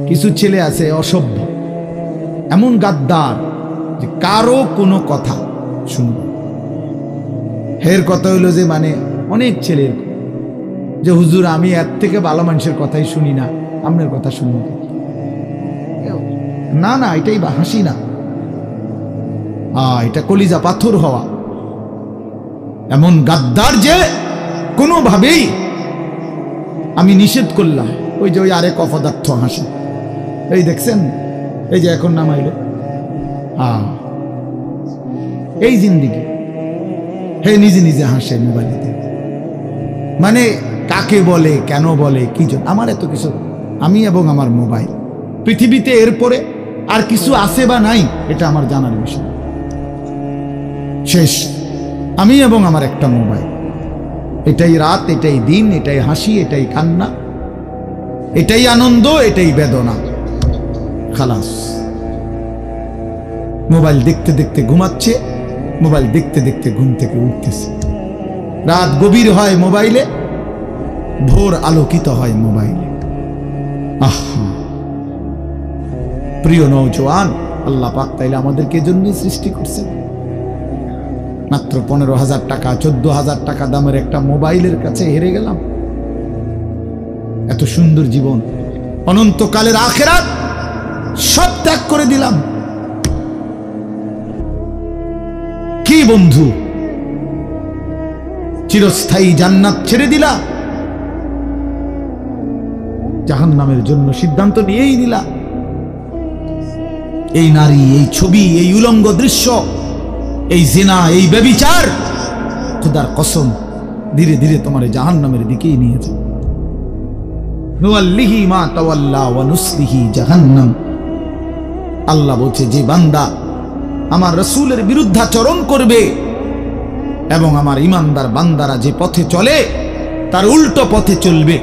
কিছু ছেলে আছে অসভ্য, এমন গাদ্দার যে কারো কোনো কথা শুনবে। এর কথা হইল যে মানে অনেক ছেলের যে হুজুর আমি এর থেকে ভালো মানুষের কথাই শুনি না, আপনার কথা শুনব না। না, এটাই হাসি না, এটা কলিজা পাথর হওয়া। এমন গাদ্দার যে কোনোভাবেই আমি নিষেধ করলাম। ওই যে ওই আরেক অপদার্থ হাসি, এই দেখছেন, এই যে এখন নামাইল, এই জিন্দিগি হে নিজে নিজে হাসে মোবাইলে। মানে কাকে বলে, কেন বলে, কি জন্য, আমার এত কিছু, আমি এবং আমার মোবাইল, পৃথিবীতে এরপরে আর কিছু আছে বা নাই এটা আমার জানার বিষয়। শেষ, আমি এবং আমার একটা মোবাইল, এটাই রাত, এটাই দিন, এটাই হাসি, এটাই কান্না, এটাই আনন্দ, এটাই বেদনা। খালাস। মোবাইল দেখতে দেখতে ঘুমাচ্ছে, মোবাইল দেখতে দেখতে ঘুম থেকে উঠতেছে। রাত গভীর হয় মোবাইলে, ভোর আলোকিত হয় মোবাইলে। প্রিয় নওজোয়ান, আল্লাহ পাক তাইলে আমাদেরকে এজন্যই সৃষ্টি করছেন। মাত্র 15,000 টাকা 14,000 টাকা দামের একটা মোবাইলের কাছে হেরে গেলাম। এত সুন্দর জীবন, অনন্তকালের আখিরাত সব ত্যাগ করে দিলাম। কি বন্ধু, চিরস্থায়ী জান্নাত ছেড়ে দিলা, জাহান্নামের জন্য সিদ্ধান্ত নিয়েই নিলা। এই নারী, এই ছবি, এই উলঙ্গ দৃশ্য, এই জিনা, এই ব্যভিচার, খোদার কসম ধীরে ধীরে তোমার জাহান্নামের দিকেই নিয়ে যাবে। নুওয়াল্লিহি মা তাওয়াল্লা ওয়া নুসলিহি জাহান্নাম। আল্লাহ বলছে, যে বান্দা আমার রাসূলের বিরুদ্ধাচরণ করবে এবং আমার ঈমানদার বান্দারা যে পথে চলে তার উল্টো পথে চলবে,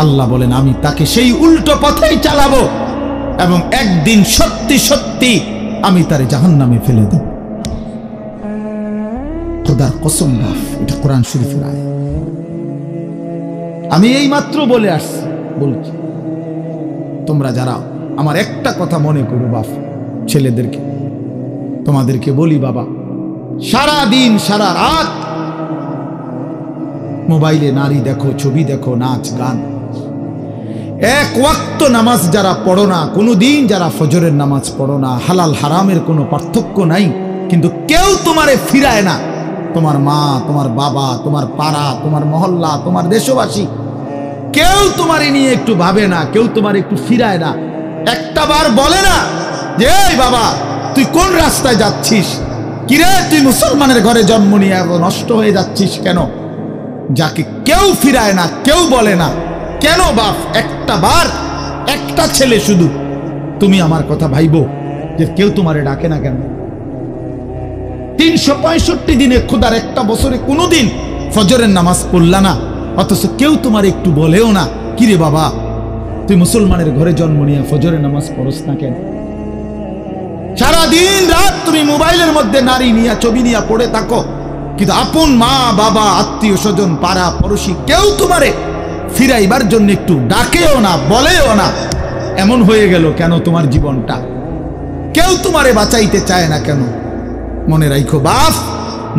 আল্লাহ বলেন আমি তাকে সেই উল্টো পথেই চালাবো এবং একদিন সত্যি সত্যি আমি তার জাহান্নামে ফেলে দেব। খোদার কসম, এটা কোরআন শরীফের আয়াত। আমি এই মাত্র বলে আসছি, বলছি তোমরা যারা আমার একটা কথা মনে করো বাপ, ছেলেদেরকে তোমাদেরকে বলি, বাবা সারা দিন সারা রাত মোবাইলে নারী দেখো, ছবি দেখো, নাচ গান, এক ওয়াক্ত নামাজ যারা পড়ো না, কোনোদিন যারা ফজরের নামাজ পড়ো না, হালাল হারামের কোনো পার্থক্য নাই, কিন্তু কেউ তোমারে ফিরায় না। তোমার মা, তোমার বাবা, তোমার পাড়া, তোমার মহল্লা, তোমার দেশবাসী, কেউ তোমারে নিয়ে একটু ভাবে না, কেউ তোমার একটু ফিরায় না। একটা বার বলে না যে এই বাবা তুই কোন রাস্তায় যাচ্ছিস, কিরে তুই মুসলমানের ঘরে জন্ম নিয়ে এত নষ্ট হয়ে যাচ্ছিস কেন? যাকে কেউ ফিরায় না, কেউ বলে না, কেন বাপ? একটা বার, একটা ছেলে শুধু তুমি আমার কথা ভাইবো যে কেউ তোমারে ডাকে না কেন? 365 দিনে খোদার একটা বছরে কোনোদিন ফজরের নামাজ পড়লা না, অথচ কেউ তোমার একটু বলেও না কিরে বাবা তুই মুসলমানের ঘরে জন্ম নিয়ে ফজরের নামাজ পড়স না কেন? সারাদিন রাত তুমি মোবাইলের মধ্যে নারী নিয়ে, ছবি নিয়ে পড়ে থাকো, কিন্তু আপন মা বাবা, আত্মীয় স্বজন, পাড়া পড়োশি কেউ তোমারে ফিরাইবার জন্য একটু ডাকেও না, বলেও না। এমন হয়ে গেল কেন তোমার জীবনটা? কেউ তোমারে বাঁচাইতে চায় না কেন? মনে রাখো বাপ,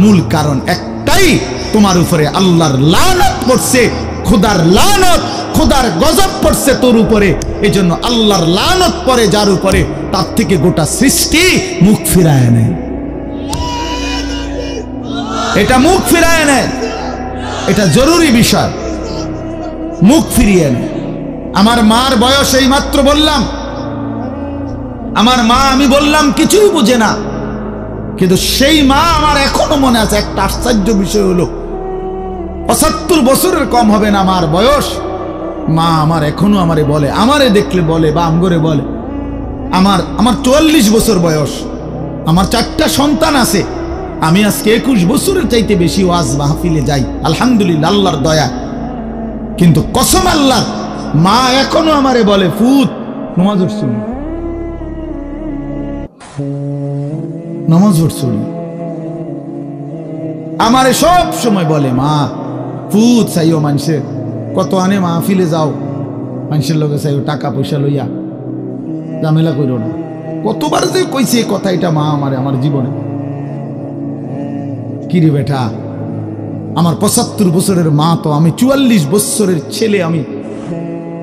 মূল কারণ একটাই, তোমার উপরে আল্লাহর লানত পড়ছে, খোদার লানত, খোদার গজব পড়ছে তোর উপরে। এজন্য আল্লাহর লানত পড়ে যার উপরে, তার থেকে গোটা সৃষ্টি মুখ ফিরায় নেয়। এটা মুখ ফিরায় নেয়, এটা জরুরি বিষয়, মুখ ফিরিয়ে নেয়। আমার মার বয়স এই মাত্র বললাম, আমার মা আমি বললাম কিছুই বুঝে না, কিন্তু সেই মা আমার এখনো মনে আছে। একটা আশ্চর্য বিষয় হলো 75 বছরের কম হবে না আমার বয়স, মা আমার এখনো আমারে বলে, আমারে দেখলে বলে বা আমগরে বলে, আমার 44 বছর বয়স, আমার 4টা সন্তান আছে, আমি আজকে 21 বছরের চাইতে বেশি ওয়াজ মাহফিলে যাই আলহামদুলিল্লাহ, আল্লাহর দয়া। কিন্তু কসম আল্লাহ, মা এখনো আমারে বলে ফুত নামাজ পড়ছুন, নামাজ পড়ছুন। আমারে সব সময় বলে মা ফুত চাইও মানুষের, কত আনে মাহফিলে যাও, মানুষের লোকে চাই টাকা পয়সা লইয়া ঝামেলা কইল না। কতবার যে কইছে কথা এটা মা আমারে আমার জীবনে। কিরে বেটা, আমার ৭৫ বছরের মা তো, আমি ৪৪ বছরের ছেলে, আমি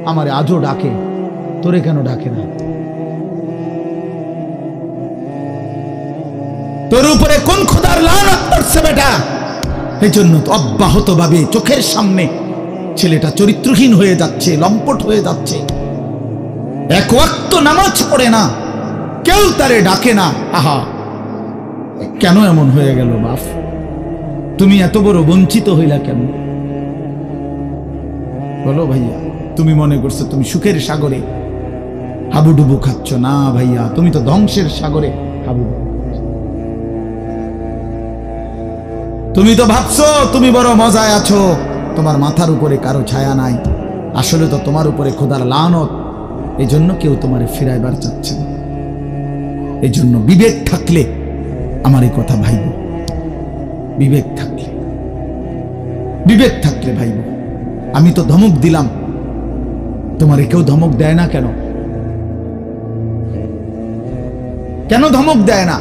আমারে আজও ডাকে, তোরে কেন ডাকে না? তোর উপরে কোন খোদার লানত পড়ছে বেটা? এই জন্য অব্যাহত ভাবে চোখের সামনে ছেলেটা চরিত্রহীন হয়ে যাচ্ছে, লম্পট হয়ে যাচ্ছে, এক ওয়াক্ত নামাজ পড়ে না, কেউ তারে ডাকে না। আহা, কেন এমন হয়ে গেল বাপ? তুমি এত বড় বঞ্চিত হইলা কেন বলো ভাইয়া? তুমি মনে করছো তুমি সুখের সাগরে হাবুডুবু খাচ্ছ? না ভাইয়া, তুমি তো ধ্বংসের সাগরে হাবুডুবু। তুমি তো ভাবছো তুমি বড় মজায় আছো, তোমার মাথার উপরে কারো ছায়া নাই। আসলে তো তোমার উপরে খোদার লানত, এই জন্য কেউ তোমারে ফিরাইবার চাচ্ছে না। এই জন্য বিবেক থাকলে আমার এই কথা ভাইব, বিবেক থাকলে, বিবেক থাকলে ভাইব। আমি তো ধমক দিলাম, তোমারে কেউ ধমক দেয় না কেন? কেন ধমক দেয় না?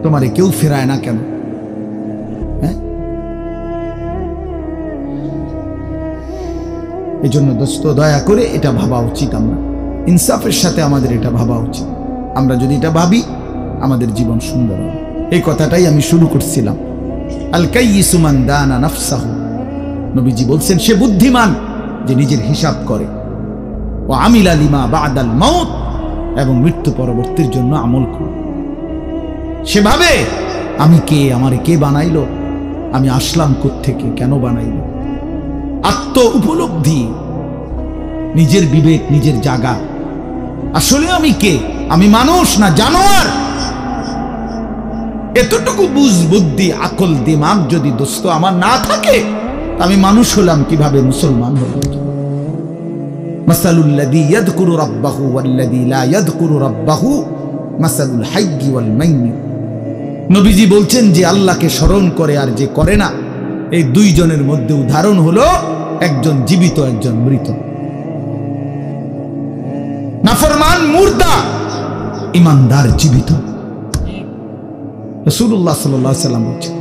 তোমারে কেউ ফেরায় না কেন? এই জন্য দোস্ত, দয়া করে এটা ভাবা উচিত, আমরা ইনসাফের সাথে আমাদের এটা ভাবা উচিত। আমরা যদি এটা ভাবি, আমাদের জীবন সুন্দর হবে। এই কথাটাই আমি শুরু করছিলাম। আল কাইয়িসু মান দানা নাফসাহু, নবীজি বলছেন সে বুদ্ধিমান যে নিজের হিসাব করে। ও আমিলা লিমা বাদাল মাউত, এবং মৃত্যু পরবর্তীর জন্য আমল করে। সেভাবে আমি কে, আমারে কে বানাইলো, আমি আসলাম কোত্থেকে, কেন বানাইলো, আত্ম উপলব্ধি, নিজের বিবেক, নিজের জাগা। আসলে আমি কে? আমি মানুষ না জানোয়ার? এতটুকু বুঝ, বুদ্ধি, আকল, দিমাগ যদি দোস্ত আমার না থাকে, আমি মানুষ হলাম কিভাবে, মুসলমান হলাম? মাসালুল্লাযী ইয়াযকুরু রাব্বাহু ওয়াল্লাযী লা ইয়াযকুরু রাব্বাহু মাসালুল হাইয়্যি ওয়াল মাইয়্যিত। নবীজি বলছেন যে আল্লাহকে স্মরণ করে আর যে করে না, এই দুইজনের মধ্যে উদাহরণ হলো একজন জীবিত, একজন মৃত। নাফরমান মুর্দা, ইমানদার জীবিত। রাসূলুল্লাহ সাল্লাল্লাহু আলাইহি ওয়াসাল্লাম বলেছেন,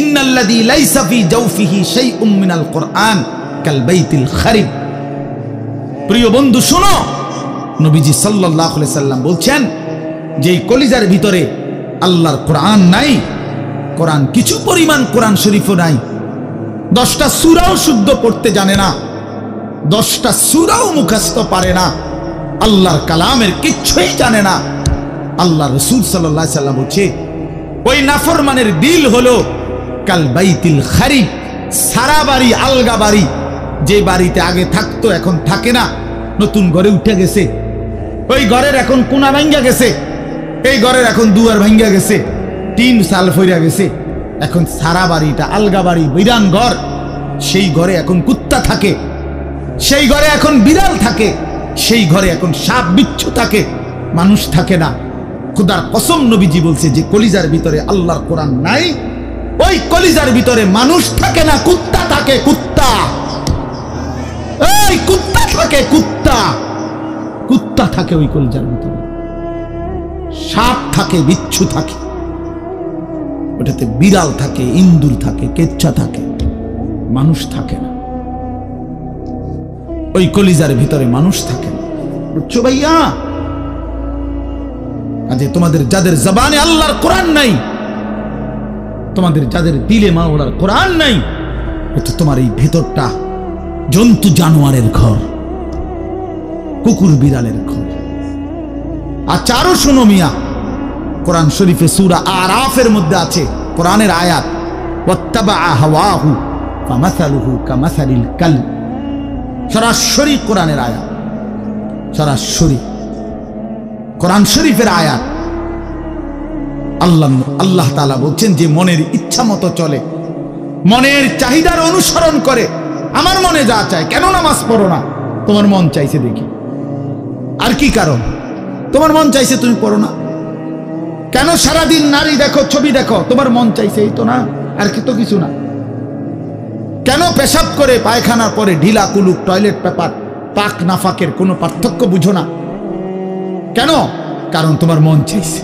ইন্নাল্লাযী লাইসা ফি জাওফিহি শাইউম মিনাল কুরআন কাল বাইতিল খারিব। প্রিয় বন্ধু শুনো, নবীজি সাল্লাল্লাহু আলাইহি ওয়াসাল্লাম বলছেন যে কলিজার ভিতরে আল্লাহর কোরআন নাই, কোরআন কিছু পরিমাণ কোরআন শরীফও নাই, 10টা সূরাও শুদ্ধ পড়তে জানে না, 10টা সূরাও মুখস্থ পারে না, আল্লাহর কালামের কিচ্ছুই জানে না। আল্লাহ রাসূল সাল্লাল্লাহু আলাইহি ওয়াসাল্লাম বলছে ওই নাফরমানের দিল হলো কাল বাইতিল খারিব, সারা বাড়ি, আলগা বাড়ি, যে বাড়িতে আগে থাকতো এখন থাকে না, নতুন ঘরে উঠে গেছে, ওই ঘরের এখন কোনা ভাঙ্গা গেছে, এই ঘরের এখন দুয়ার ভাঙ্গা গেছে, টিন সাল ফইরা গেছে, এখন সারা বাড়িটা আলগা বাড়ি, বিরান ঘর। সেই ঘরে এখন কুত্তা থাকে, সেই ঘরে এখন বিড়াল থাকে, সেই ঘরে এখন সাপ বিচ্ছু থাকে, মানুষ থাকে না। খোদার কসম, নবীজি বলছে যে কলিজার ভিতরে আল্লাহর কোরআন নাই, ওই কলিজার ভিতরে মানুষ থাকে না, কুত্তা থাকে, কুত্তা। এই কুত্তা থাকে, কুত্তা, কুত্তা থাকে ওই কলিজার ভিতরে, সাপ থাকে, বিচ্ছু থাকে, ওটাতে বিড়াল থাকে, ইন্দুর থাকে, কেচ্ছা থাকে, মানুষ থাকে না। ওই কলিজার ভিতরে মানুষ থাকে না, বুঝছো ভাইয়া? আজকে তোমাদের যাদের জবানে আল্লাহর কোরআন নাই, তোমাদের যাদের দিলে মাওলার কোরআন নাই, এটা তোমার এই ভেতরটা জন্তু জানোয়ারের ঘর, কুকুর বিড়ালের ঘর। আচ্ছা আরো শুনো মিয়া, কোরআন শরীফে সূরা আরাফের মধ্যে আছে কোরআনের আয়াত, ওয়াত্তাবা হাওয়াহু ফামাসালুহু কামাসালিল কালব। সরাসরি কোরআনের আয়াত, সরাসরি কোরআন শরীফের আয়াত। আল্লাহ তাআলা বলছেন যে মনের ইচ্ছা মতো চলে, মনের চাহিদার অনুসরণ করে, আমার মনে যা চায়। কেন নামাজ পড়ো না? তোমার মন চাইছে দেখি। আর কি কারণ? তোমার মন চাইছে, তুমি পড়ো না কেন? সারাদিন নারী দেখো, ছবি দেখো, তোমার মন চাইছে, এই তো না, আর কি তো কিছু না। কেন পেশাব করে পায়খানার পরে ঢিলা কুলুক টয়লেট পেপার পাক নাফাকের কোনো পার্থক্য বুঝো না কেন? কারণ তোমার মন চাইছে,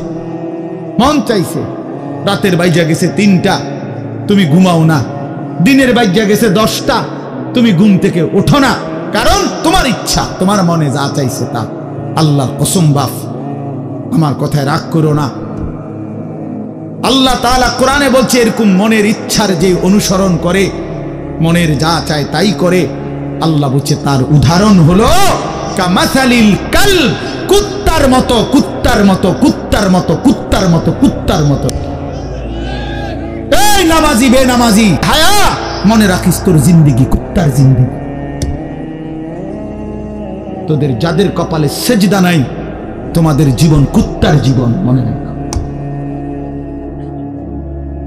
মন চাইছে। রাতের বাইজা গেছে 3টা, তুমি ঘুমাও না। দিনের বাইজা গেছে 10টা, তুমি ঘুম থেকে ওঠো না। কারণ তোমার ইচ্ছা, তোমার মনে যা চাইছে তা। আল্লাহর কসম বাপ, আমার কথায় রাগ করো না। আল্লাহ তাআলা কোরআনে বলছে এরকম মনের ইচ্ছার যে অনুসরণ করে, মনের যা চায় তাই করে, আল্লাহ বলছে তার উদাহরণ হলো কামাসালিল কালব, কুত্তার মতো, কুত্তার মতো, কুত্তার মতো, কুত্তার মতো, কুত্তার মতো। এই নামাজি বেনামাজি হায়া, মনে রাখিস তোর জিন্দেগি কুত্তার জিন্দেগি। তোদের যাদের কপালে সেজদা নাই, তোমাদের জীবন কুত্তার জীবন, মনে রাখ।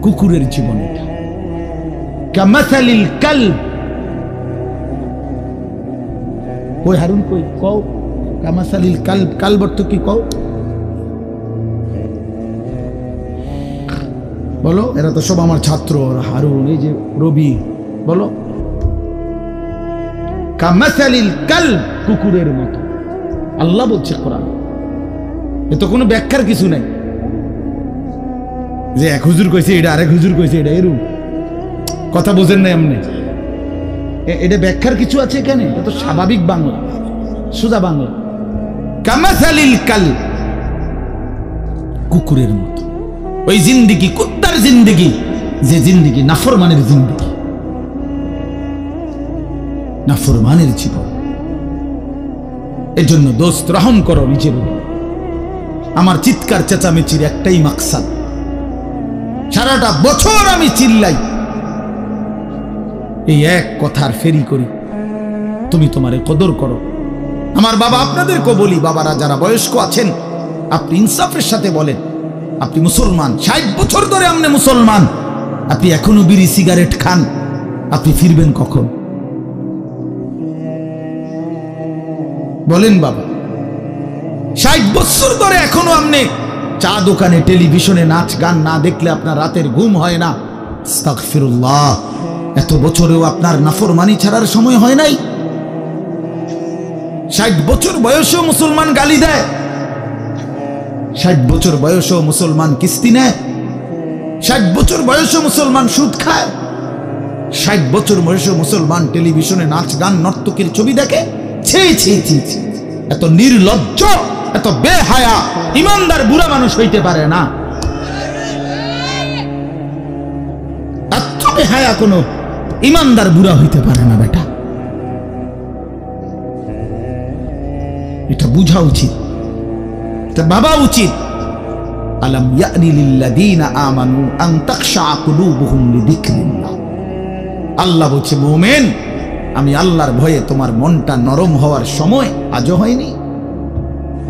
কুকুরের জীবন এটা। কামাসালিল কালব, কই হারুন কই কও কামাসালিল কালব, কালব অর্থ কি কও বলো? এরা তো সব আমার ছাত্র, হারুন, এই যে রবি, বলো। কামাসালিল কালব, কুকুরের মতো আল্লাহ বলছে কোরআন। এ তো কোনো ব্যাখ্যার কিছু নাই যে এক হুজুর কইছে এটা, আরেক হুজুর কইছে এটা, এরকম কথা বোঝেন না এমনি। এটা ব্যাখ্যার কিছু আছে এখানে? এটা তো স্বাভাবিক বাংলা, সোজা বাংলা। কামাসালিল কালব, কুকুরের মতো। ওই জিন্দেগি কুত্তার জিন্দেগি, যে জিন্দেগি নাফরমানের জিন্দেগি, নাফরমানের জীবন। এজন্য দোস্ত রহম করো নিজের উপর। আমার চিৎকার চেঁচামেচির একটাই মাকসাদ, সারাটা বছর আমি চিল্লাই, এই এক কথার ফেরি করি, তুমি তোমারে কদর করো। আমার বাবা, আপনাদেরকে বলি, বাবারা যারা বয়স্ক আছেন, আপনি ইনসাফের সাথে বলেন, আপনি মুসলমান, 60 বছর ধরে আপনি মুসলমান, আপনি এখনো বিড়ি সিগারেট খান, আপনি ফিরবেন কখন? বলেন বাবা, 60 বছর ধরে এখনো আপনি চা দোকানে টেলিভিশনে নাচ গান না দেখলে আপনার রাতের ঘুম হয় না। আস্তাগফিরুল্লাহ, এত বছরেও আপনার নাফরমানি ছাড়ার সময় হয় নাই? 60 বছর বয়সেও মুসলমান গালি দেয়, 60 বছর বয়সেও মুসলমান কিস্তি নেয়, 60 বছর বয়সেও মুসলমান সুদ খায়, 60 বছর বয়সেও মুসলমান টেলিভিশনে নাচ গান নর্তকীর ছবি দেখে। ছি ছি ছি ছি, এত নির্লজ্জ, এত বেহায়া ইমানদার বুড়া মানুষ হইতে পারে না। এত বেহায়া কোন ইমানদার বুড়া হইতে পারে না বেটা। এটা বুঝা উচিত, এটা ভাবা উচিত। আলাম ইয়ানি লিল্লাযীনা আমানু আন তাখশা কুলুবুহুম লিযিকরিল্লাহ। আল্লাহ বলছে, মুমিন, আমি আল্লাহর ভয়ে তোমার মনটা নরম হওয়ার সময় আজও হয়নি?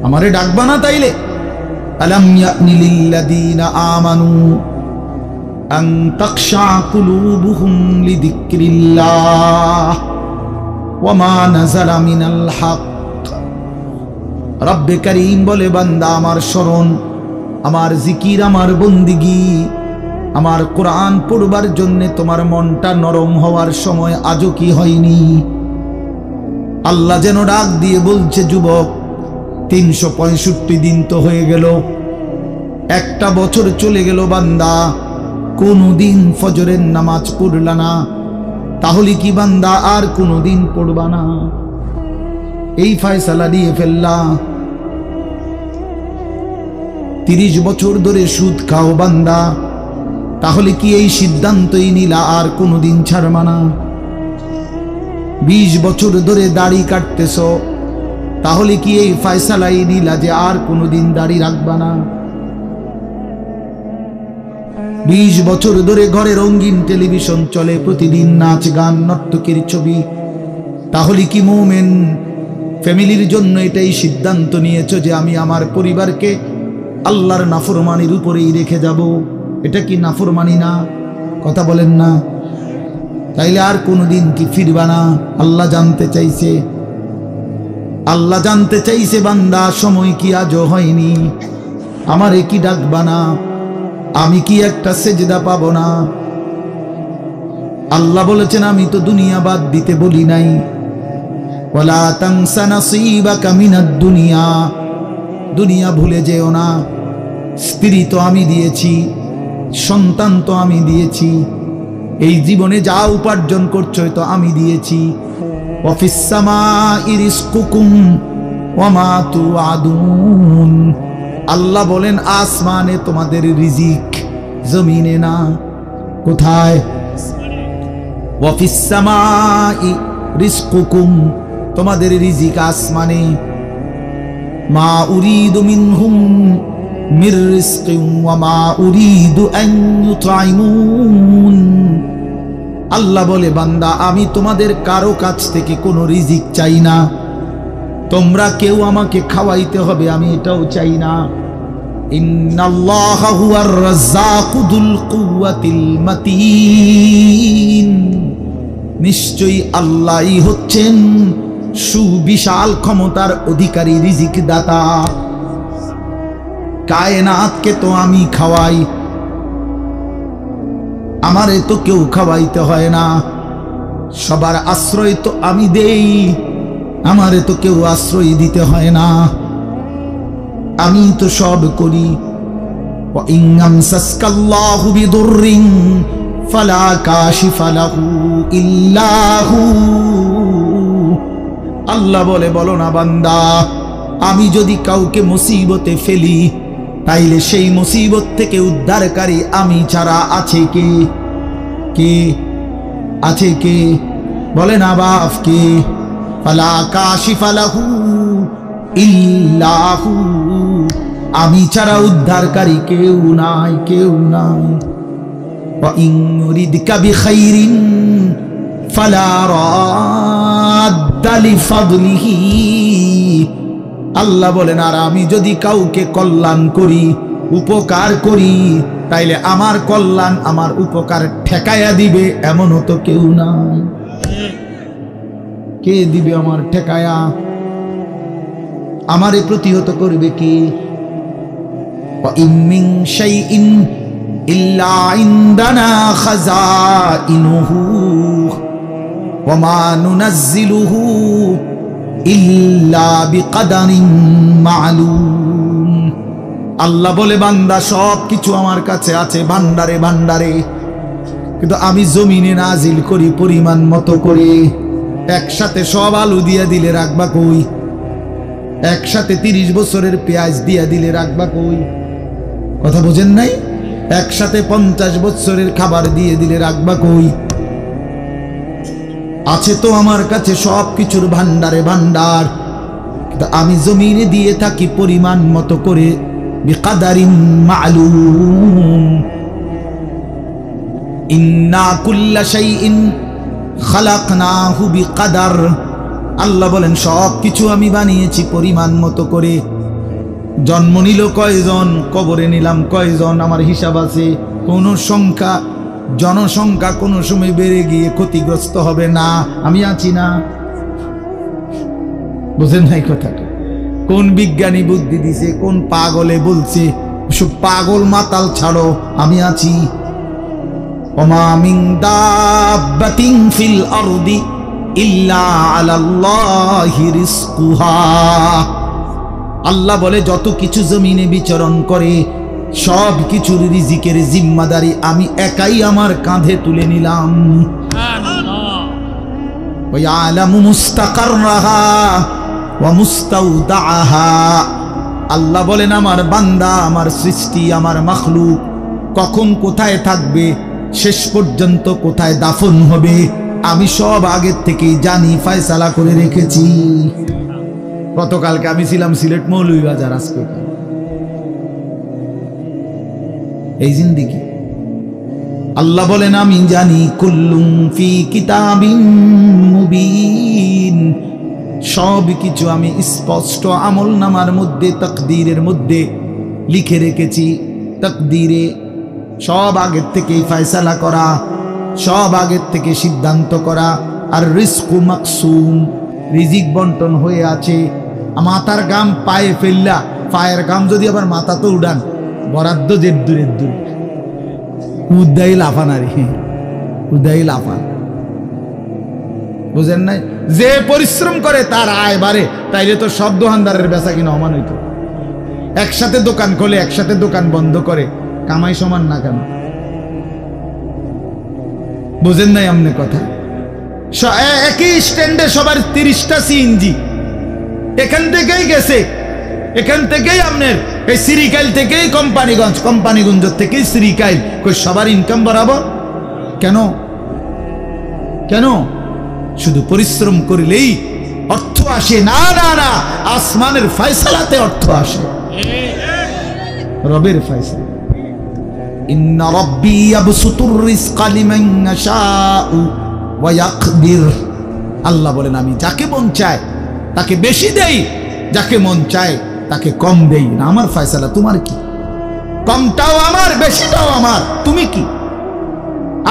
আমারে ডাকবা না তাইলে? আলাম ইয়ানি লিল্লাযীনা আমানু আন তাখশা কুলুবুহুম লিযিকরিল্লাহ ওয়া মা নাযালা মিনাল হক। রব্বে করিম বলে, বান্দা, আমার স্মরণ, আমার জিকির, আমার বন্দিগি, আমার কোরআন পড়বার জন্য তোমার মনটা নরম হওয়ার সময় আজও কি হয়নি? আল্লাহ যেন ডাক দিয়ে বলছে, যুবক, 365 দিন তো হয়ে গেল, একটা বছর চলে গেল, বান্দা কোনদিন ফজরের নামাজ পড়লা না, তাহলে কি বান্দা আর কোনদিন পড়বা না? এই ফয়সালা দিয়ে ফেললা। 30 বছর ধরে সুদ খাও বান্দা, তাহলে কি এই সিদ্ধান্তই নিলা আর কোনদিন ছাড়বা না? 20 বছর ধরে দাড়ি কাটতেছ, তাহলে কি এই ফয়সালাই নিলা যে আর কোনদিন দাড়ি রাখবা না? 20 বছর ধরে ঘরে রঙিন টেলিভিশন চলে, প্রতিদিন নাচ গান নর্তকীর ছবি, তাহলে কি মুমিন ফ্যামিলির জন্য এটাই সিদ্ধান্ত নিয়েছো যে আমি আমার পরিবারকে আল্লাহর নাফরমানির উপরেই রেখে যাব? এটা কি নাফরমানি না? কথা বলেন না? তাইলে আর কোনদিন কি ফিরবা না? আল্লাহ জানতে চাইছে, আল্লাহ জানতে চাইছে, বান্দা, সময় কি আজও হয়নি? আমারে কি ডাকবা না? আমি কি একটা সেজদা পাবো না? আল্লাহ বলেছেন আমি তো দুনিয়া বাদ দিতে বলি নাই, ওয়ালা তানসা নাসীবাকা মিনাদ দুনিয়া, দুনিয়া ভুলে যেও না। স্ত্রী তো আমি দিয়েছি, সন্তান তো আমি দিয়েছি, এই জীবনে যা উপার্জন করছো তো আমি দিয়েছি। ওয়া ফিস সামাই রিজকুকুম ওয়া মা তুআদুন, আল্লাহ বলেন আসমানে তোমাদের রিজিক, জমিনে না। কোথায়? ওয়া ফিস সামাই রিজকুকুম, তোমাদের রিজিক আসমানে। মা উরিদু মিনহুম মির রিজকিন ওয়া মা উরিদু আন ইউতঈমুন, আল্লাহ বলে বান্দা আমি তোমাদের কারো কাছ থেকে কোনো রিজিক চাই না, তোমরা কেউ আমাকে খাওয়াইতে হবে আমি এটাও চাই না। ইন্নাল্লাহা হুয়ার রাজ্জাকু যুল কুওয়াতিল মাতিন, নিশ্চয়ই আল্লাহই হচ্ছেন সুবিশাল ক্ষমতার অধিকারী, রিজিক দাতা। কায়নাতকে তো আমি খাওয়াই, আমারে তো কেউ খাওয়াইতে হয় না। সবার আশ্রয় তো আমি দেই, আমারে তো কেউ আশ্রয় দিতে হয় না, আমি তো সব করি। ওয়া ইন আমসাসকাল্লাহু বিদুররিন ফালা কাশিফা লাহু ইল্লা হু, আল্লাহ বলে বলো না বান্দা আমি যদি কাউকে মুসিবতে ফেলি তাইলে সেই মুসিবত থেকে উদ্ধারকারী আমি ছাড়া আছে কে? কে আছে? কে বলে না বাপ কে? ফালা কাশিফা লাহু ইল্লা হু, আমি ছাড়া উদ্ধারকারী কেউ নাই, কেউ নাই। ওয়া ইন ইউরিদকা বিখাইরিন ফালা রাদ্দা লিফাদলিহি, আল্লাহ বলেন আর আমি যদি কাউকে কল্যাণ করি, উপকার করি, তাইলে আমার কল্যাণ আমার উপকার ঠেকায়া দিবে এমনও তো কেউ নাই। কে দিবে আমার ঠেকায়া? আমারে প্রতিহত করবে কে? ওয়া ইন মিন শাইইন ইল্লা ইনদানা খাযাইনুহু ওয়া মা নুনাজ্জিলুহু ইল্লা বিকদারিন মা'লুম, আল্লাহ বলে বান্দা সব কিছু আমার কাছে আছে ভান্ডারে ভান্ডারে, কিন্তু আমি জমিনে নাজিল করি পরিমাণ মতো করে। একসাথে সব আলু দিয়া দিলে রাখবা কই? একসাথে 30 বছরের পেঁয়াজ দিয়া দিলে রাখবা কই? কথা বোঝেন নাই? একসাথে 50 বছরের খাবার দিয়ে দিলে রাখবা কই? আছে তো আমার কাছে সব কিছুর ভান্ডারে ভান্ডার, কিন্তু আমি জমিনে দিয়ে থাকি পরিমাণ মতো করে। বিকদারিন মা'লুম, ইন্না কুল্লা শাইইন খালাকনাহু বিকদার, আল্লাহ বলেন সব কিছু আমি বানিয়েছি পরিমাণ মতো করে। জন্ম নিল কয়জন, কবরে নিলাম কয়জন, আমার হিসাব আছে। কোন সংখ্যা, জনসংখ্যা কোনো সময় বেড়ে গিয়ে ক্ষতিগ্রস্ত হবে না, আমি আছি না। বুঝেন নাই কথাটা? কোন বিজ্ঞানী বুদ্ধি দিছে, কোন পাগলে বলছে? সব পাগল মাতাল ছাড়ো, আমি আছি। ওমা মিন দাব্বাতিন ফিল আরদি ইল্লা আলাল্লাহি রিজকুহা, আল্লাহ বলে যত কিছু জমিনে বিচরণ করে সব কিছুর রিজিকের জিম্মাদারি আমি একাই আমার কাঁধে তুলে নিলাম। ওয়া ইয়ালামু মুস্তাকাররাহা ওয়া মুস্তাউদাআহা, আল্লাহ বলেন আমার বান্দা, আমার সৃষ্টি, আমার মাখলুক কখন কোথায় থাকবে, শেষ পর্যন্ত কোথায় দাফন হবে, আমি সব আগের থেকেই জানি, ফয়সালা করে রেখেছি। গতকালকে আমি ছিলাম সিলেট মৌলভীবাজার, আজকে এই জিন্দেগি। আল্লাহ বলেন আমি জানি, কুল্লুম ফি কিতাবিম মুবিন, সব কিছু আমি স্পষ্ট আমলনামার মধ্যে, তাকদীরের মধ্যে লিখে রেখেছি। তাকদীরে সব আগের থেকেই ফয়সালা করা, সব আগের থেকে সিদ্ধান্ত করা। আর রিজকু মাকসুম, রিজিক বন্টন হয়ে আছে। মাথার গাম পায়ে ফেললা, পায়ের গাম যদি আবার মাথা তো উড়ান, বরাদ্দ যে দূরের দূর, উদ্দাই লাফানারি উদয় লাফান, বুঝেন নাই? যে পরিশ্রম করে তার আয় বাড়ে, তাইলে তো সব দোকানদারের বেচা কিনা সমান হইতো। একসাথে দোকান খোলে, একসাথে দোকান বন্ধ করে, কামাই সমান না কেন? বুঝেন নাই আমনে কথা? একই স্ট্যান্ডে সবার 30টা সিএনজি, এখান থেকেই গেছে, এখান থেকেই আপনার এই সিরিকাইল থেকেই কোম্পানিগঞ্জ, কোম্পানিগঞ্জ থেকেই সিরিকাইল, কই সবার ইনকাম বরাবর কেন? কেন? শুধু পরিশ্রম করলেই অর্থ আসে? না না না, আসমানের ফয়সালাতে অর্থ আসে, রবের ফয়সালা। ইন্না রাব্বি ইয়াবসুতুর রিজকা লিমান ইয়াশাউ ওয়া ইয়াকদির। আল্লাহ বলেন আমি যাকে মন চায় তাকে বেশি দেই, যাকে মন চায় তাকে কম দেই না। আমার ফয়সালা, তোমার কি? কমটাও আমার, বেশিটাও আমার, তুমি কি?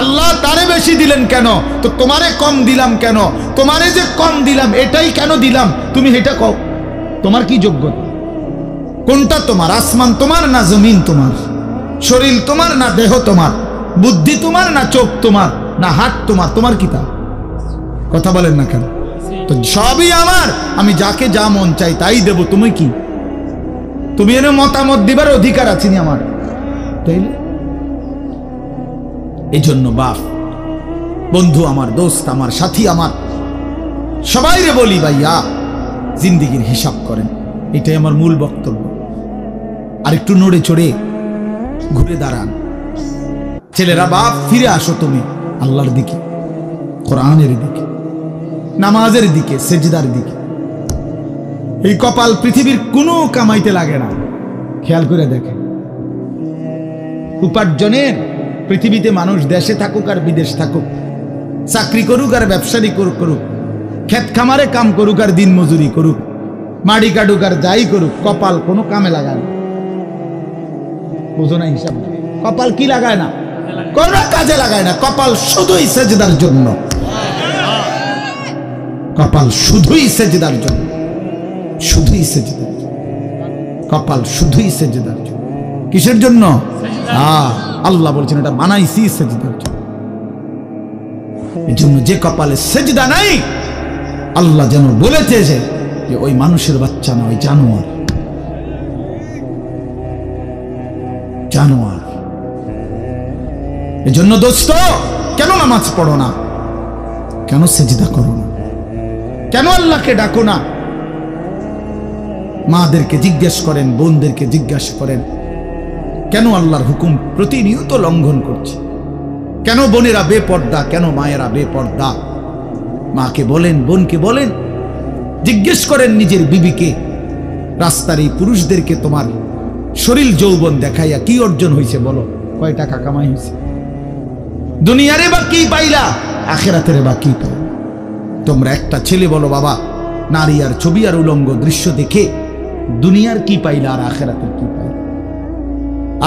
আল্লাহ তারে বেশি দিলেন কেন, তো তোমারে কম দিলাম কেন? তোমারে যে কম দিলাম এটাই কেন দিলাম, তুমি এটা কও। তোমার কি যোগ্যতা? কোনটা তোমার? আসমান তোমার না জমিন তোমার? শরীর তোমার না দেহ তোমার? বুদ্ধি তোমার না চোখ তোমার না হাত তোমার? তোমার কি তা? কথা বলেন না কেন? তো সবই আমার, আমি যাকে যা মন চাই তাই দেব। তুমি কি? তুমি এনে মতামত দিবার অধিকার আছে নি আমার? তাইলে এই জন্য বাপ, বন্ধু আমার, দোস্ত আমার, সাথী আমার, সবাইরে বলি ভাইয়া জিন্দিগির হিসাব করেন। এটাই আমার মূল বক্তব্য। আর একটু নড়ে চড়ে ঘুরে দাঁড়ান। ছেলেরা, বাপ ফিরে আসো তুমি আল্লাহর দিকে, কোরআনের দিকে, নামাজের দিকে, সেজদার দিকে। এই কপাল পৃথিবীর কোনো কামাইতে লাগে না। খেয়াল করে দেখেন, উপার্জনের পৃথিবীতে মানুষ দেশে থাকুক আর বিদেশ থাকুক, চাকরি করুক আর ব্যবসায়ী করুক, ক্ষেত খামারে কাম করুক আর দিন মজুরি করুক, মাড়ি কাটুক আর যাই করুক, কপাল কোনো কামে লাগায় না। বুঝো না হিসাব? কপাল কি লাগায় না? কোনো কাজে লাগায় না। কপাল শুধুই সেজদার জন্য, কপাল শুধুই সেজদার জন্য, শুধুই সেজদার জন্য, কপাল শুধুই সেজদার জন্য। কিসের জন্য? আল্লাহ বলছেন এটা বানাইছি সেজদার জন্য। এই জন্য যে কপালে সেজদা নাই, আল্লাহ যেন বলেছে যে ওই মানুষের বাচ্চা না, ওই জানোয়ার, জানোয়ার। এই জন্য দোস্ত, কেন নামাজ পড়ো না? কেন সেজদা করো না? কেন আল্লাহকে ডাকো না? মাদেরকে জিজ্ঞেস করেন, বোনদেরকে জিজ্ঞাসা করেন, কেন আল্লাহর হুকুম প্রতিনিয়ত লঙ্ঘন করছে? কেন বোনেরা বেপর্দা? কেন মায়েরা বেপর্দা? মাকে বলেন, বোনকে বলেন, জিজ্ঞেস করেন নিজের বিবিকে। রাস্তার এই পুরুষদেরকে তোমার শরীর যৌবন দেখাইয়া কি অর্জন হয়েছে বলো? কয় টাকা কামাই হয়েছে? দুনিয়ারে বা কি পাইলা, আখিরাতের বা কি পাইলা? তোমরা একটা ছেলে বলো, বাবা নারী আর ছবি আর উলঙ্গ দৃশ্য দেখে দুনিয়ার কি পাইলা আর আখিরাতের কি পাইলা?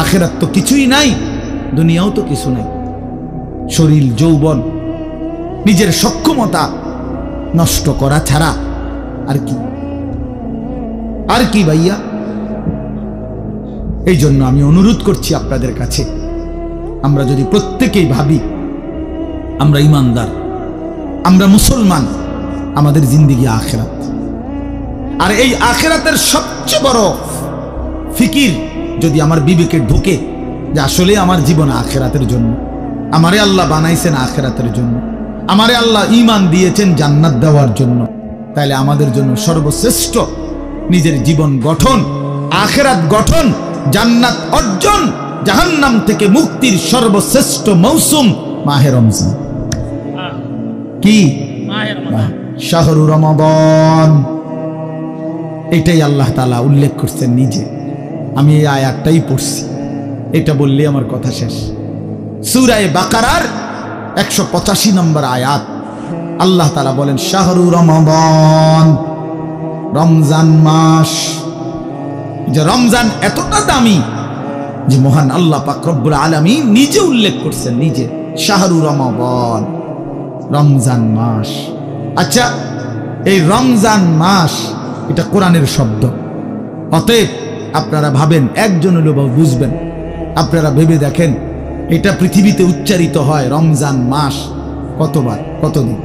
আখিরাত তো কিছুই নাই, দুনিয়াও তো কিছু নাই। শরীর যৌবন, নিজের সক্ষমতা নষ্ট করা ছাড়া আর কি? আর কি ভাইয়া? এই জন্য আমি অনুরোধ করছি আপনাদের কাছে, আমরা যদি প্রত্যেকেই ভাবি আমরা ইমানদার, আমরা মুসলমান, আমাদের জিন্দেগি আখিরাত। আর এই আখিরাতের সবচেয়ে বড় ফিকির যদি আমার বিবেকে ঢুকে যে আসলে আমার জীবন আখিরাতের জন্য, আমারে আল্লাহ বানাইছেন আখিরাতের জন্য, আমারে আল্লাহ ঈমান দিয়েছেন জান্নাত দেওয়ার জন্য, তাহলে আমাদের জন্য সর্বশ্রেষ্ঠ নিজের জীবন গঠন, আখিরাত গঠন, জান্নাত অর্জন, জাহান্নাম থেকে মুক্তির সর্বশ্রেষ্ঠ মৌসুম মাহে রমজান। কি? শাহরু রমাদান। এটাই আল্লাহ তাআলা উল্লেখ করছেন নিজে। আমি এই আয়াতটাই পড়ছি, এটা বললে আমার কথা শেষ। সূরা বাকারার 185 নম্বর আয়াত, আল্লাহ তাআলা বলেন শাহরু রমাদান, রমজান মাস। যে রমজান এতটা দামি যে মহান আল্লাহ পাক রব্বুল আলামিন নিজে উল্লেখ করছেন, নিজে, শাহরু রমাদান, রমজান মাস। আচ্ছা, এই রমজান মাস এটা কোরআনের শব্দ। অতএব আপনারা ভাবেন, একজন হলেও বুঝবেন। আপনারা ভেবে দেখেন এটা পৃথিবীতে উচ্চারিত হয় রমজান মাস কতবার, কতদিন?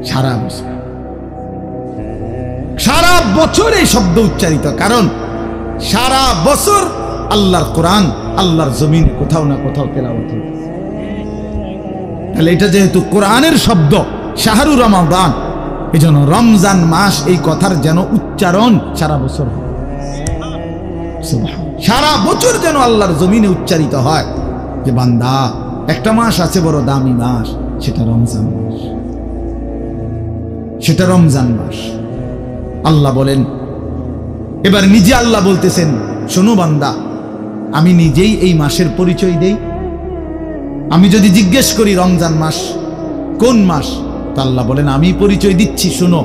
সারা বছর। সারা বছর এই শব্দ উচ্চারিত, কারণ সারা বছর আল্লাহর কোরআন আল্লাহর জমিনে কোথাও না কোথাও তেলাওয়াত হয়। তাহলে এটা যেহেতু কোরআনের শব্দ, শাহরু রমাদান, এই জন্য রমজান মাস এই কথার যেন উচ্চারণ সারা বছর হয়, সারা বছর যেন আল্লাহর জমিনে উচ্চারিত হয় যে বান্দা একটা মাস আছে বড় দামি মাস, সেটা রমজান মাস, সেটা রমজান মাস। আল্লাহ বলেন, এবার নিজে আল্লাহ বলতেছেন, শোনো বান্দা, আমি নিজেই এই মাসের পরিচয় দেই। আমি যদি জিজ্ঞেস করি রমজান মাস কোন মাস, তা আল্লাহ বলেন আমি পরিচয় দিচ্ছি, শোনো,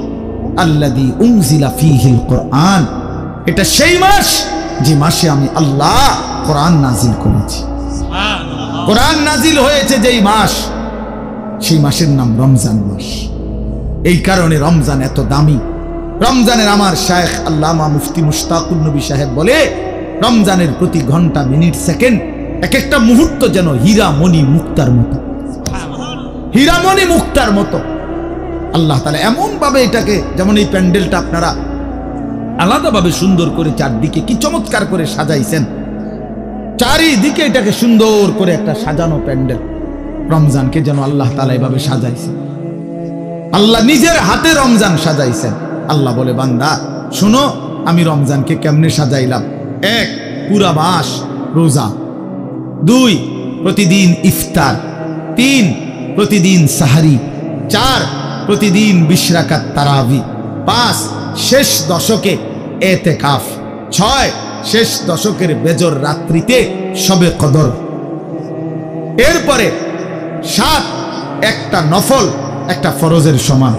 আল্লাযী উনজিলা ফীহিল কোরআন, এটা সেই মাস যে মাসে আমি আল্লাহ কোরআন নাজিল করেছি। কোরআন নাজিল হয়েছে যেই মাস, সেই মাসের নাম রমজান মাস। এই কারণে রমজান এত দামি। রমজানের আমার শায়েখ আল্লামা মুফতি মুশতাকুন নবী সাহেব বলে, রমজানের প্রতি ঘন্টা, মিনিট, সেকেন্ড, এক একটা মুহূর্ত যেন হীরা মণি মুক্তার মতো, হীরা মণি মুক্তার মতো। আল্লাহ তাআলা এমন ভাবে এটাকে, যেমন এই প্যান্ডেলটা আপনারা আলাদাভাবে সুন্দর করে চারদিকে কি চমৎকার করে সাজাইছেন, চারিদিকে এটাকে সুন্দর করে একটা সাজানো প্যান্ডেল। রমজানকে যেন আল্লাহ তাআলা এভাবে সাজাইছেন, আল্লাহ নিজের হাতে রমজান সাজাইছেন। আল্লাহ বলে, বান্দা শোনো, আমি রমজানকে কেমনে সাজাইলাম। 1, পুরা মাস রোজা। 2, প্রতিদিন ইফতার। 3, প্রতিদিন সাহারি। 4, প্রতিদিন 20 রাকাত তারাবি। 5, শেষ দশকে এতেকাফ। 6, শেষ দশকের বেজর রাত্রিতে শবে কদর। এরপরে 7, একটা নফল একটা ফরজের সমান।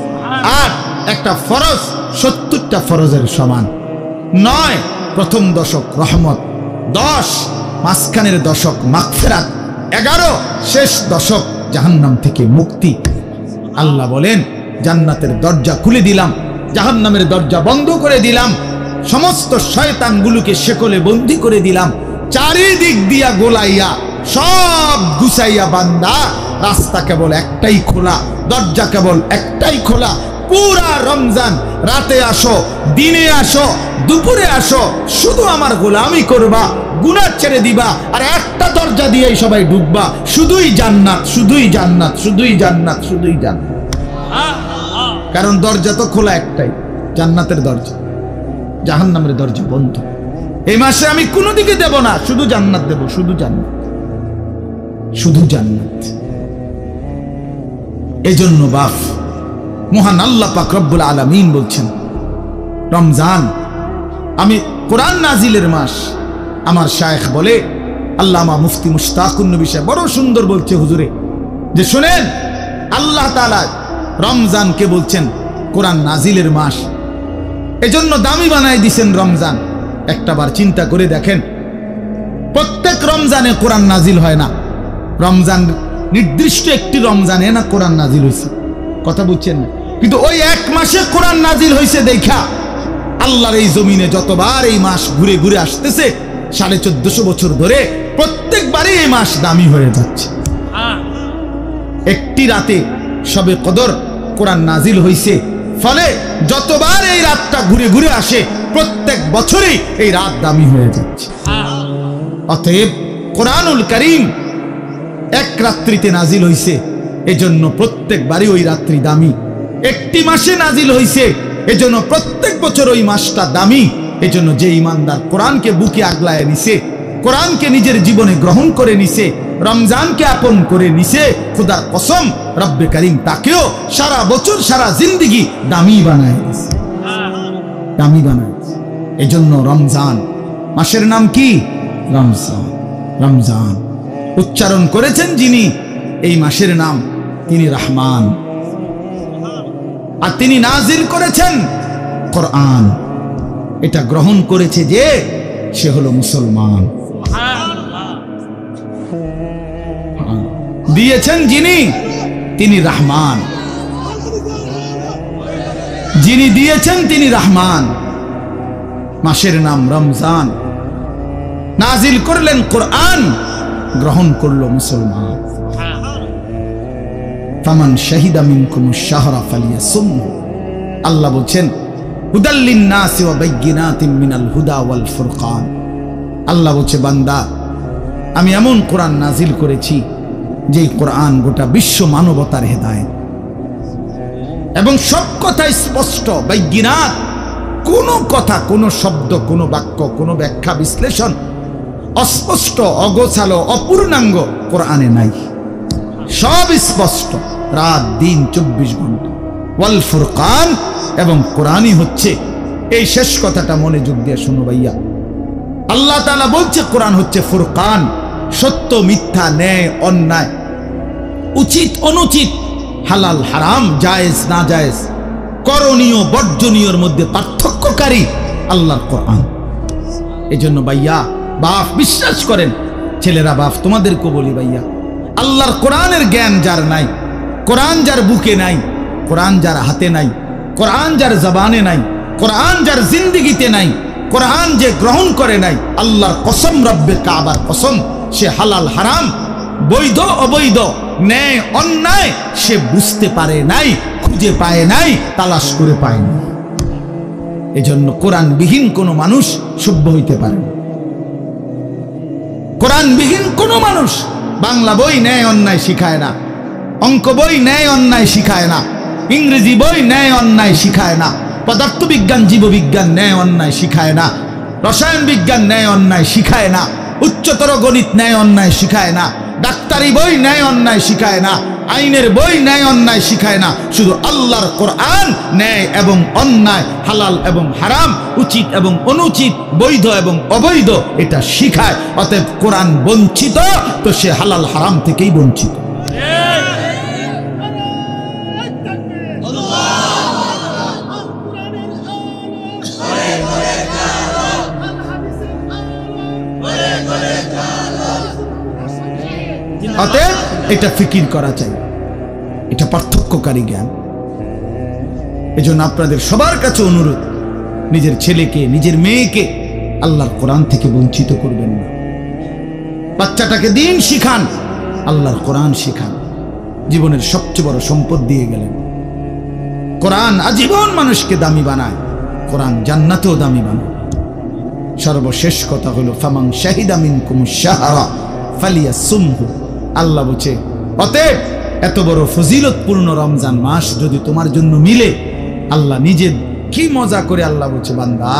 8, একটা ফরজ 70টা ফরজের সমান। 9, প্রথম দশক রহমত। 10, মাঝখানের দশক মাগফিরাত। 11, শেষ দশক জাহান্নাম থেকে মুক্তি। আল্লাহ বলেন, জান্নাতের দরজা খুলে দিলাম, জাহান্নামের দরজা বন্ধ করে দিলাম, সমস্ত শয়তানগুলোকে শেকলে বন্দী করে দিলাম, চারিদিক দিয়া গোলাইয়া সব গুছাইয়া বান্দা রাস্তা কেবল একটাই খোলা, দরজা কেবল একটাই খোলা। পুরা রমজান রাতে আসো, দিনে আসো, দুপুরে আসো, শুধু আমার গোলামি করবা, গুনাহ ছেড়ে দিবা, আর একটা দরজা দিয়েই সবাই ঢুকবা, শুধুই জান্নাত, শুধুই জান্নাত, শুধুই জান্নাত, শুধুই জান্নাত। কারণ দরজা তো খোলা একটাই, জান্নাতের দরজা, জাহান্নামের দরজা বন্ধ। এই মাসে আমি কোনো দিকে দেব না, শুধু জান্নাত দেব, শুধু জান্নাত, শুধু জান্নাত। এজন্য বাপ মহান আল্লাহ পাক রব্বুল আলামিন বলছেন, রমজান আমি কোরআন নাজিলের মাস। আমার শায়েখ বলে, আল্লামা মুফতি মুশতাকুন নবী সাহেব বড় সুন্দর বলছে হুজুরে, যে শুনেন, আল্লাহ তাআলা রমজানকে বলছেন কোরআন নাজিলের মাস, এজন্য দামি বানাই দিছেন রমজান। একটাবার চিন্তা করে দেখেন, প্রত্যেক রমজানে কোরআন নাজিল হয় না, রমজান নির্দিষ্ট একটি রমজানে না কোরআন নাজিল হয়েছে, কথা বুঝছেন না? কিন্তু ওই এক মাসে কোরআন নাজিল হয়েছে দেখা আল্লাহর এই জমিনে যতবার এই মাস ঘুরে ঘুরে আসতেছে 1450 বছর ধরে, প্রত্যেকবারই এই মাস দামি হয়ে যাচ্ছে। একটি রাতে শবে কদর কোরআন নাজিল হয়েছে, ফলে যতবার এই রাতটা ঘুরে ঘুরে আসে প্রত্যেক বছরই এই রাত দামি হয়ে যাচ্ছে। অতএব কোরআনুল কারীম এক রাত্রিতে নাজিল হইছে, এজন্য প্রত্যেকবারই ওই রাত্রি দামি। একটি মাসে নাজিল হইছে, এজন্য প্রত্যেক বছর ওই মাসটা দামি। এজন্য যে ইমানদার কোরআনকে বুকে আগলায় নিছে, কোরআনকে নিজের জীবনে গ্রহণ করে নিছে, রমজানকে আপন করে নিছে, খোদার কসম রব্বে কারীম তাকেও সারা বছর সারা জিন্দেগি দামি বানায় দিছে, দামি বানায় দিছে। এজন্য রমজান মাসের নাম কি? রমজান। রমজান উচ্চারণ করেছেন যিনি এই মাসের নাম, তিনি রহমান, আর তিনি নাজিল করেছেন কোরআন। এটা গ্রহণ করেছে যে সে হলো মুসলমান। দিয়েছেন যিনি, তিনি রহমান, যিনি দিয়েছেন তিনি রহমান। মাসের নাম রমজান। নাজিল করলেন কোরআন, গ্রহণ করলো মুসলমান। ফামান শাহিদা মিনকুমুশ শাহরা ফালিয়াসুমহু, আল্লাহ বলেন হুদাল লিন-নাসি ওয়া বাইয়িনাতিন মিনাল হুদা ওয়াল ফুরকান। আল্লাহ বলছে, বান্দা আমি এমন কোরআন নাজিল করেছি যেই কোরআন গোটা বিশ্ব মানবতার হেদায়েত, এবং সব কথা স্পষ্ট। বাইয়িনাত, কোনো কথা, কোনো শব্দ, কোনো বাক্য, কোনো ব্যাখ্যা বিশ্লেষণ অস্পষ্ট, অগোছালো, অপূর্ণাঙ্গ কোরআনে নাই। সব স্পষ্ট, রাত দিন 24 ঘন্টা। ওয়াল ফুরকান, এবং কোরআনই হচ্ছে, এই শেষ কথাটা মনোযোগ দিয়ে শোনো ভাইয়া, আল্লাহ তাআলা বলছে কোরআন হচ্ছে ফুরকান, সত্য মিথ্যা, ন্যায় অন্যায়, উচিত অনুচিত, হালাল হারাম, জায়েজ না জায়েজ, করণীয় বর্জনীয়র মধ্যে পার্থক্যকারী আল্লাহর কোরআন। এজন্য ভাইয়া, বাপ বিশ্বাস করেন, ছেলেরা বাপ তোমাদেরকে বলি ভাইয়া, আল্লাহর কোরআনের জ্ঞান যার নাই, কোরআন যার বুকে নাই, কোরআন যার হাতে নাই, কোরআন যার জবানে নাই, কোরআন যার জিন্দেগিতে নাই, কোরআন যে গ্রহণ করে নাই, আল্লাহর কসম, রব্বে কাবার কসম, সে হালাল হারাম, বৈধ অবৈধ, ন্যায় অন্যায় সে বুঝতে পারে নাই, খুঁজে পায় নাই, তালাশ করে পায় না। এজন্য কোরআনবিহীন কোনো মানুষ সভ্য হইতে পারে না। কোরআনবিহীন কোনো মানুষ বাংলা বই ন্যায় অন্যায় শিখায় না, অঙ্ক বই ন্যায় অন্যায় শিখায় না, ইংরেজি বই ন্যায় অন্যায় শিখায় না, পদার্থবিজ্ঞান জীববিজ্ঞান ন্যায় অন্যায় শিখায় না, রসায়ন বিজ্ঞান ন্যায় অন্যায় শিখায় না, উচ্চতর গণিত ন্যায় অন্যায় শিখায় না, ডাক্তারি বই ন্যায় অন্যায় শিখায় না, আইনের বই ন্যায় অন্যায় শিখায় না। শুধু আল্লাহর কোরআন ন্যায় এবং অন্যায়, হালাল এবং হারাম, উচিত এবং অনুচিত, বৈধ এবং অবৈধ এটা শিখায়। অতএব কোরআন বঞ্চিত তো সে হালাল হারাম থেকেই বঞ্চিত। অতএব এটা ফিকির করা চাই, এটা পার্থক্যকারী জ্ঞান। এজন্য আপনাদের সবার কাছে অনুরোধ, নিজের ছেলেকে, নিজের মেয়েকে আল্লাহর কোরআন থেকে বঞ্চিত করবেন না। বাচ্চাটাকে দিন শিখান, আল্লাহর কোরআন শিখান। জীবনের সবচেয়ে বড় সম্পদ দিয়ে গেলেন। কোরআন আজীবন মানুষকে দামি বানায়, কোরআন জান্নাতেও দামি বানায়। সর্বশেষ কথা হলো ফামান শাহিদা মিনকুমুশ শাহরা ফালিয়াসুমহু। আল্লাহ বলছে, অতএব এত বড় ফজিলতপূর্ণ রমজান মাস যদি তোমার জন্য মিলে, আল্লাহ নিজে কি মজা করে আল্লাহ বলছে, বান্দা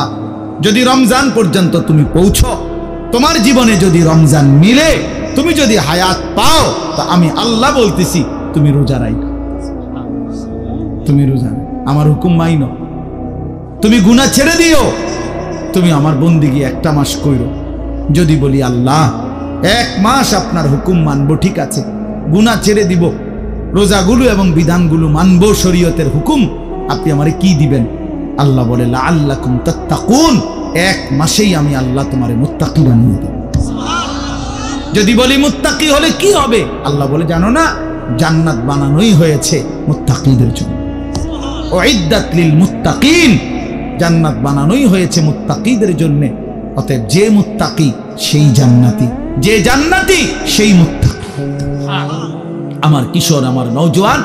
যদি রমজান পর্যন্ত তুমি পৌঁছো, তোমার জীবনে যদি রমজান মিলে, তুমি যদি হায়াত পাও, তো আমি আল্লাহ বলতেছি তুমি রোজা রাখো, তুমি রোজা আমার হুকুম মাইনো, তুমি গুনাহ ছেড়ে দিও, তুমি আমার বন্দেগী একটা মাস কইরো। যদি বলি আল্লাহ 1 মাস আপনার হুকুম মানবো, ঠিক আছে, গুনাহ ছেড়ে দিব, রোজাগুলো এবং বিধানগুলো মানবো, শরীয়তের হুকুম, আপনি আমারে কি দিবেন? আল্লাহ বলে লাআল্লাকুম তাত্তাকুন, 1 মাসেই আমি আল্লাহ তোমারে মুত্তাকি বানিয়ে দেব। যদি বলি মুত্তাকি হলে কি হবে? আল্লাহ বলে জানো না, জান্নাত বানানোই হয়েছে মুত্তাকিদের জন্য। উইদ্দাত লিল মুত্তাকিন, জান্নাত বানানোই হয়েছে মুত্তাকিদের জন্য। অতএব যে মুত্তাকি সেই জান্নাতি, যে জান্নাতি সেই মুত্তাকি। আমার কিশোর, আমার নওজোয়ান,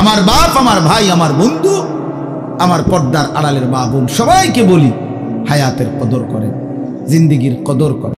আমার বাপ, আমার ভাই, আমার বন্ধু, আমার পর্দার আড়ালের মা বোন, সবাইকে বলি হায়াতের কদর করেন, জিন্দেগির কদর করেন।